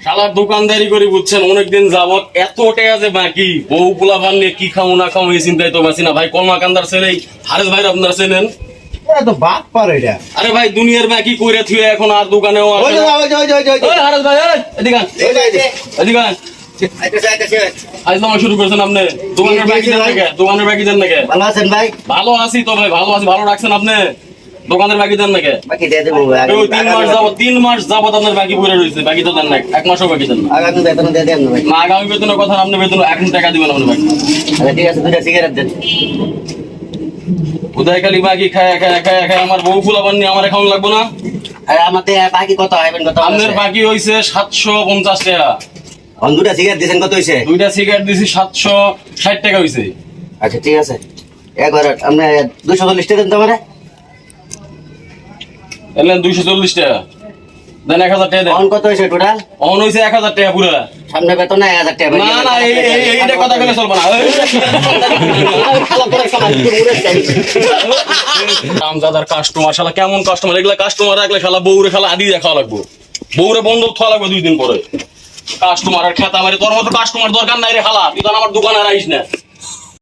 শালার দোকানদারি করি বুঝছেন অনেকদিন যাবত এত টাকা যে বাকি বউ পোলা বান নিয়ে কি খামো না খামো এই চিন্তায় তো বাঁচি না ভাই কলমা কান্দার ছেলে হারেস ভাই আপনার ছেলেন তো বাদ পার এটা। আরে ভাই দুনিয়ার বাকি কইরে থুয়ে এখন আর দোকানেও ওই যে, ওই যে, ওই যে, ওই যে, ওই যে। ওই হারেস ভাই এদিকে আন, এদিকে আন। আজ নামা শুরু করছেন আপনি দোকানের বাকি দেন নাকি দোকানের বাকি দেন নাকি ভালো আছেন ভাই? ভালো আছি তো ভাই ভালো আছি ভালো রাখছেন আপনি দোকানের বাকি দেন নাকি বাকি দিয়ে দেবো ভাই। ওই 3 মাস যাবত আপনার বাকি পড়ে রয়েছে বাকি তো দেন না 1 মাসও বাকি দেন না আগামী বেতন দিয়ে দেন না ভাই। না আগামী বেতনের কথা আপনি বেতন এখন টাকা দিবেন আপনি ভাই আচ্ছা ঠিক আছে, দুইটা সিগারেট দেন। উদয় খালি বাকি খায় আমার বউ ফুলাবান নিয়ে আমার খাওয়ান লাগবো না আর আমাদের বাকি কত হইবেন কত? আপনার বাকি হইছে 750 টাকা দুটা সিগারেট দিয়েছেন কত হয়েছে? দুইটা সিগারেট দিছি 760 টাকা হইছে আচ্ছা ঠিক আছে, একবার আপনি 240 টাকা দেন তো আমারে। এলেন 240 টাকা দেন 1000 টাকা দেন অন কত হয়েছে টোটাল? অন হইছে 1000 টাকা পুরো সামনে বেতন 1000 টাকা ভাই। না এইটা কথা বলে চলবে না রামজাদার কাস্টমার শালা কেমন কাস্টমার এগুলা কাস্টমার রাখলে শালা বউরে শালা আদি দেখা লাগবো বউরে বন্ধ থাকা লাগবে 2 দিন পরে কাস্টমার আর খেতা মারে তোর মতো কাস্টমার দরকার নাই রে শালা তুই তো আমার দোকানে আর আইস না